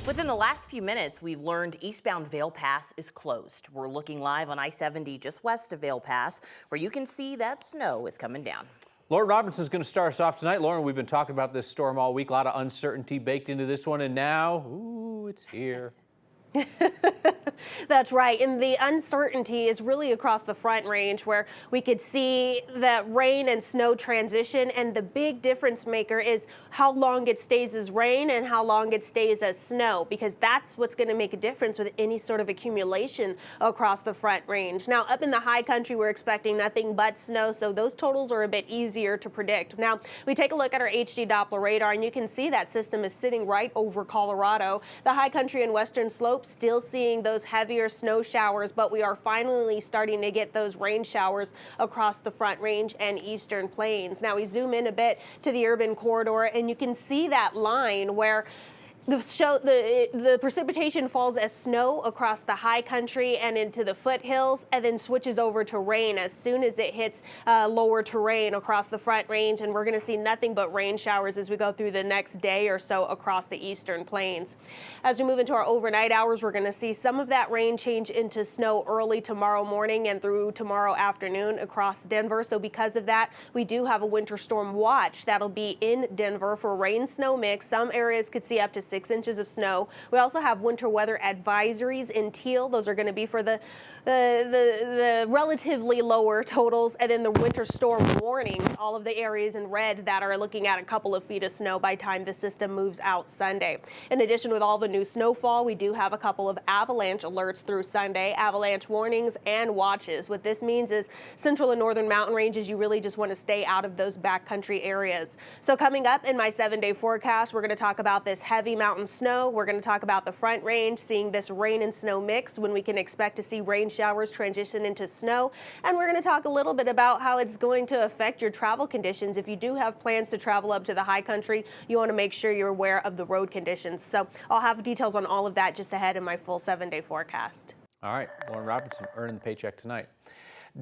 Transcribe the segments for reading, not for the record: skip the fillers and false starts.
Within the last few minutes, we've learned eastbound Vail Pass is closed. We're looking live on I-70 just west of Vail Pass, where you can see that snow is coming down. Lauren Robinson's going to start us off tonight. Lauren, we've been talking about this storm all week. A lot of uncertainty baked into this one, and now, ooh, it's here. That's right. And the uncertainty is really across the Front Range, where we could see that rain and snow transition. And the big difference maker is how long it stays as rain and how long it stays as snow, because that's what's going to make a difference with any sort of accumulation across the Front Range. Now, up in the high country, we're expecting nothing but snow, so those totals are a bit easier to predict. Now, we take a look at our HD Doppler radar, and you can see that system is sitting right over Colorado. The high country and western slopes still seeing those heavier snow showers, but we are finally starting to get those rain showers across the Front Range and eastern plains. Now we zoom in a bit to the urban corridor, and you can see that line where the precipitation falls as snow across the high country and into the foothills, and then switches over to rain as soon as it hits lower terrain across the Front Range. And we're going to see nothing but rain showers as we go through the next day or so across the eastern plains. As we move into our overnight hours, we're going to see some of that rain change into snow early tomorrow morning and through tomorrow afternoon across Denver. So because of that, we do have a winter storm watch that'll be in Denver for rain snow mix. Some areas could see up to 6 inches of snow. We also have winter weather advisories in teal. Those are going to be for the relatively lower totals, and then the winter storm warnings, all of the areas in red that are looking at a couple of feet of snow by the time the system moves out Sunday. In addition, with all the new snowfall, we do have a couple of avalanche alerts through Sunday, avalanche warnings and watches. What this means is central and northern mountain ranges, you really just want to stay out of those backcountry areas. So coming up in my 7-day forecast, we're going to talk about this heavy mountain snow. We're going to talk about the Front Range, seeing this rain and snow mix, when we can expect to see rain showers transition into snow. And we're going to talk a little bit about how it's going to affect your travel conditions. If you do have plans to travel up to the high country, you want to make sure you're aware of the road conditions. So I'll have details on all of that just ahead in my full 7-day forecast. All right, Lauren Robinson earning the paycheck tonight.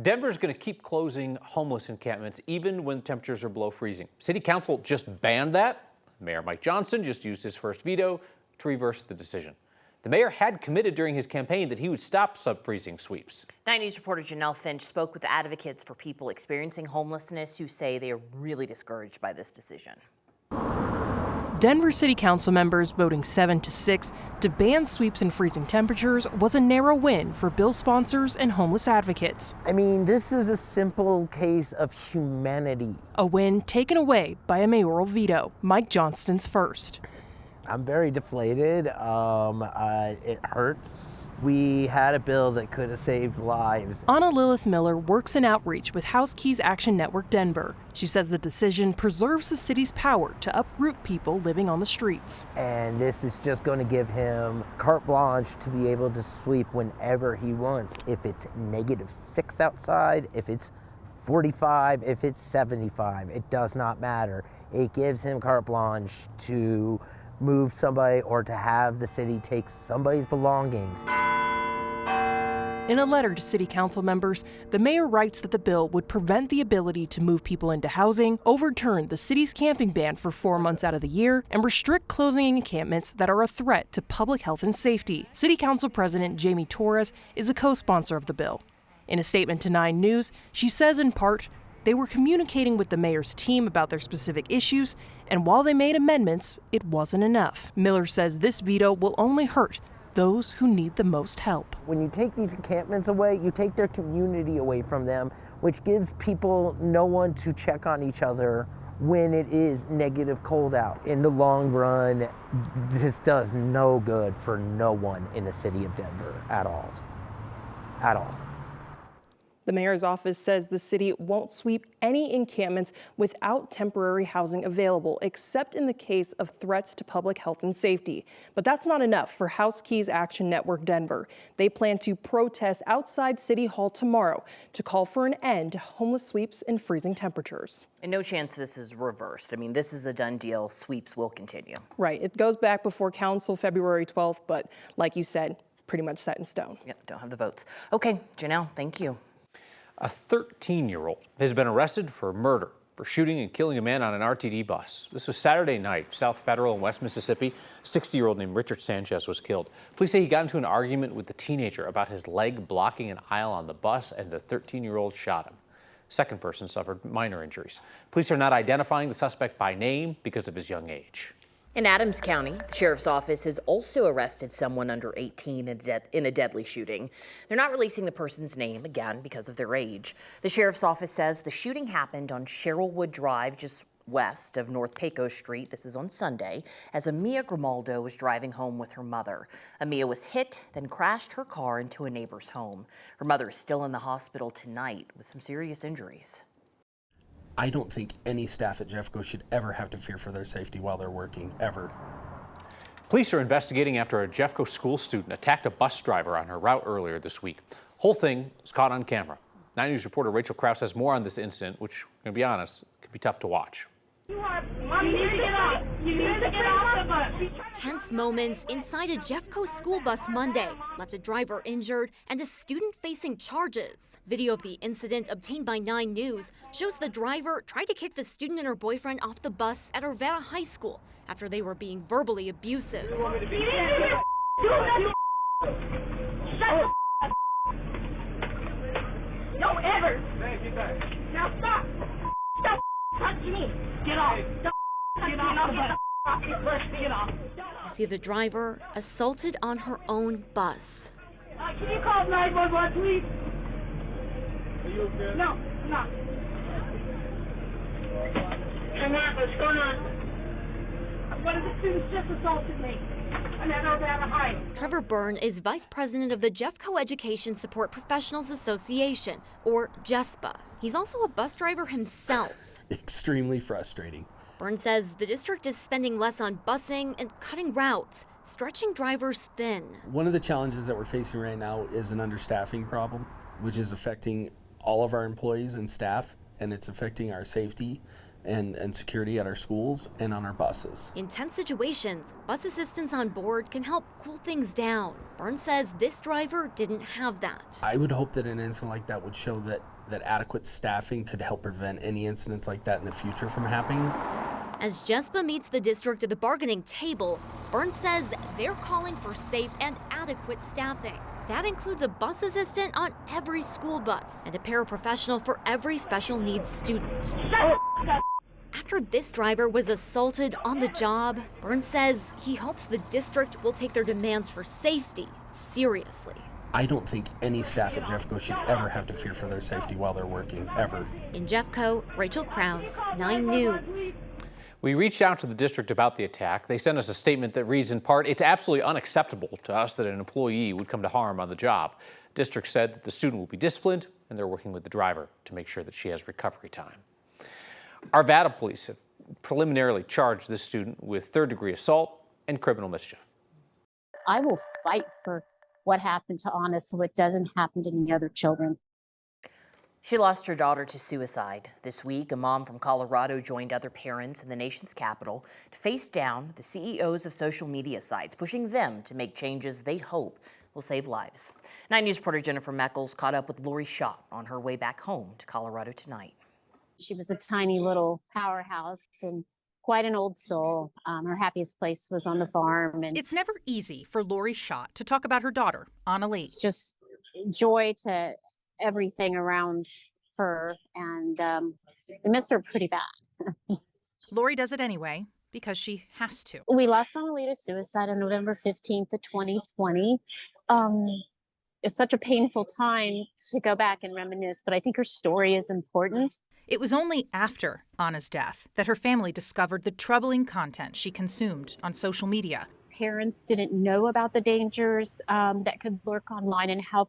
Denver's going to keep closing homeless encampments even when temperatures are below freezing. City Council just banned that. Mayor Mike Johnson just used his first veto to reverse the decision. The mayor had committed during his campaign that he would stop sub-freezing sweeps. 9 News reporter Janelle Finch spoke with advocates for people experiencing homelessness who say they are really discouraged by this decision. Denver City Council members voting 7-6 to ban sweeps in freezing temperatures was a narrow win for bill sponsors and homeless advocates. I mean, this is a simple case of humanity. A win taken away by a mayoral veto, Mike Johnston's first. I'm very deflated. It hurts. We had a bill that could have saved lives. Anna Lilith Miller works in outreach with House Keys Action Network Denver. She says the decision preserves the city's power to uproot people living on the streets. And this is just going to give him carte blanche to be able to sweep whenever he wants. If it's -6 outside, if it's 45, if it's 75, it does not matter. It gives him carte blanche to move somebody or to have the city take somebody's belongings. In a letter to city council members, the mayor writes that the bill would prevent the ability to move people into housing, overturn the city's camping ban for 4 months out of the year, and restrict closing encampments that are a threat to public health and safety. City Council President Jamie Torres is a co-sponsor of the bill. In a statement to 9 News, she says in part, they were communicating with the mayor's team about their specific issues, and while they made amendments, it wasn't enough. Miller says this veto will only hurt those who need the most help. When you take these encampments away, you take their community away from them, which gives people no one to check on each other when it is negative cold out. In the long run, this does no good for no one in the city of Denver at all. At all. The mayor's office says the city won't sweep any encampments without temporary housing available, except in the case of threats to public health and safety. But that's not enough for House Keys Action Network Denver. They plan to protest outside City Hall tomorrow to call for an end to homeless sweeps and freezing temperatures. And no chance this is reversed. I mean, this is a done deal. Sweeps will continue. Right. It goes back before council February 12th, but like you said, pretty much set in stone. Yep, don't have the votes. Okay, Janelle, thank you. A 13-year-old has been arrested for murder for shooting and killing a man on an RTD bus. This was Saturday night, South Federal in West Mississippi. A 60-year-old named Richard Sanchez was killed. Police say he got into an argument with the teenager about his leg blocking an aisle on the bus, and the 13-year-old shot him. Second person suffered minor injuries. Police are not identifying the suspect by name because of his young age. In Adams County, the sheriff's office has also arrested someone under 18 in a deadly shooting. They're not releasing the person's name, again, because of their age. The sheriff's office says the shooting happened on Sherrillwood Drive, just west of North Pecos Street. This is on Sunday, as Amia Grimaldo was driving home with her mother. Amia was hit, then crashed her car into a neighbor's home. Her mother is still in the hospital tonight with some serious injuries. I don't think any staff at Jeffco should ever have to fear for their safety while they're working, ever. Police are investigating after a Jeffco school student attacked a bus driver on her route earlier this week. Whole thing was caught on camera. 9 News reporter Rachel Krause has more on this incident, which, I'm going to be honest, can be tough to watch. You need to get off. You need to get off the bus. Tense moments inside a Jeffco school bus Monday left a driver injured and a student facing charges. Video of the incident obtained by 9 News shows the driver tried to kick the student and her boyfriend off the bus at Arvada High School after they were being verbally abusive. Don't ever. Now stop. Stop touching me. Get off. Get off. Get off. You see the driver assaulted on her own bus. Can you call 911, please? Are you okay? No, I'm not. Come on, what's going on? One of the students just assaulted me. I'm at Arvada High. Trevor Byrne is vice president of the Jeffco Education Support Professionals Association, or JESPA. He's also a bus driver himself. Extremely frustrating. Byrne says the district is spending less on busing and cutting routes, stretching drivers thin. One of the challenges that we're facing right now is an understaffing problem, which is affecting all of our employees and staff, and it's affecting our safety and security at our schools and on our buses. In tense situations, bus assistants on board can help cool things down. Byrne says this driver didn't have that. I would hope that an incident like that would show that adequate staffing could help prevent any incidents like that in the future from happening. As JESPA meets the district at the bargaining table, Byrne says they're calling for safe and adequate staffing. That includes a bus assistant on every school bus and a paraprofessional for every special needs student. After this driver was assaulted on the job, Byrne says he hopes the district will take their demands for safety seriously. I don't think any staff at Jeffco should ever have to fear for their safety while they're working, ever. In Jeffco, Rachel Krause, 9 News. We reached out to the district about the attack. They sent us a statement that reads in part, "It's absolutely unacceptable to us that an employee would come to harm on the job." District said that the student will be disciplined and they're working with the driver to make sure that she has recovery time. Arvada police have preliminarily charged this student with third-degree assault and criminal mischief. I will fight for what happened to Anna so it doesn't happen to any other children. She lost her daughter to suicide. This week, a mom from Colorado joined other parents in the nation's capital to face down the CEOs of social media sites, pushing them to make changes they hope will save lives. 9 News reporter Jennifer Meckles caught up with Lori Schott on her way back home to Colorado tonight. She was a tiny little powerhouse and quite an old soul. Her happiest place was on the farm. And it's never easy for Lori Schott to talk about her daughter, Anna Lee. It's just joy to everything around her, and we miss her pretty bad. Lori does it anyway because she has to. We lost Anna Lee to suicide on November 15th of 2020. It's such a painful time to go back and reminisce, but I think her story is important. It was only after Anna's death that her family discovered the troubling content she consumed on social media. Parents didn't know about the dangers that could lurk online and how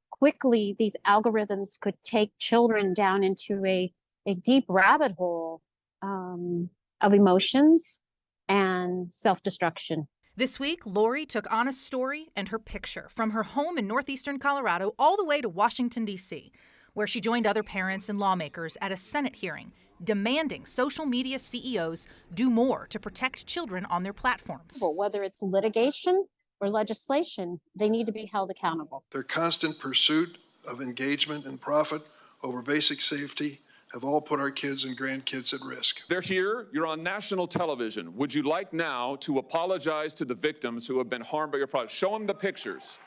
quickly these algorithms could take children down into a deep rabbit hole of emotions and self-destruction. This week, Lori took Anna's story and her picture from her home in northeastern Colorado all the way to Washington, D.C., where she joined other parents and lawmakers at a Senate hearing demanding social media CEOs do more to protect children on their platforms. Well, whether it's litigation or legislation, they need to be held accountable. Their constant pursuit of engagement and profit over basic safety have all put our kids and grandkids at risk. They're here. You're on national television. Would you like now to apologize to the victims who have been harmed by your product? Show them the pictures.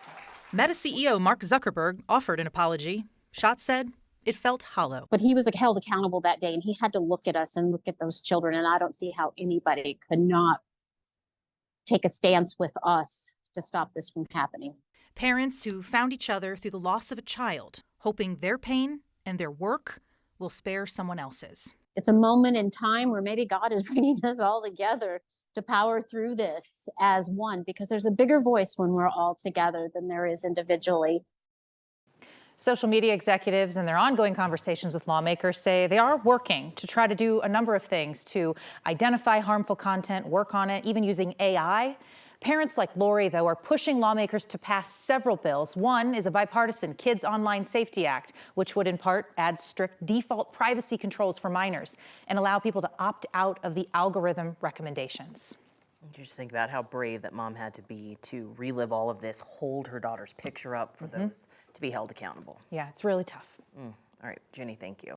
Meta CEO Mark Zuckerberg offered an apology. Schatz said it felt hollow. But he was held accountable that day, and he had to look at us and look at those children. And I don't see how anybody could not take a stance with us to stop this from happening. Parents who found each other through the loss of a child, hoping their pain and their work will spare someone else's. It's a moment in time where maybe God is bringing us all together to power through this as one, because there's a bigger voice when we're all together than there is individually. Social media executives and their ongoing conversations with lawmakers say they are working to try to do a number of things to identify harmful content, work on it, even using AI. Parents like Lori, though, are pushing lawmakers to pass several bills. One is a bipartisan Kids Online Safety Act, which would in part add strict default privacy controls for minors and allow people to opt out of the algorithm recommendations. You just think about how brave that mom had to be to relive all of this, hold her daughter's picture up for those to be held accountable. Yeah, it's really tough. All right, Jenny, thank you.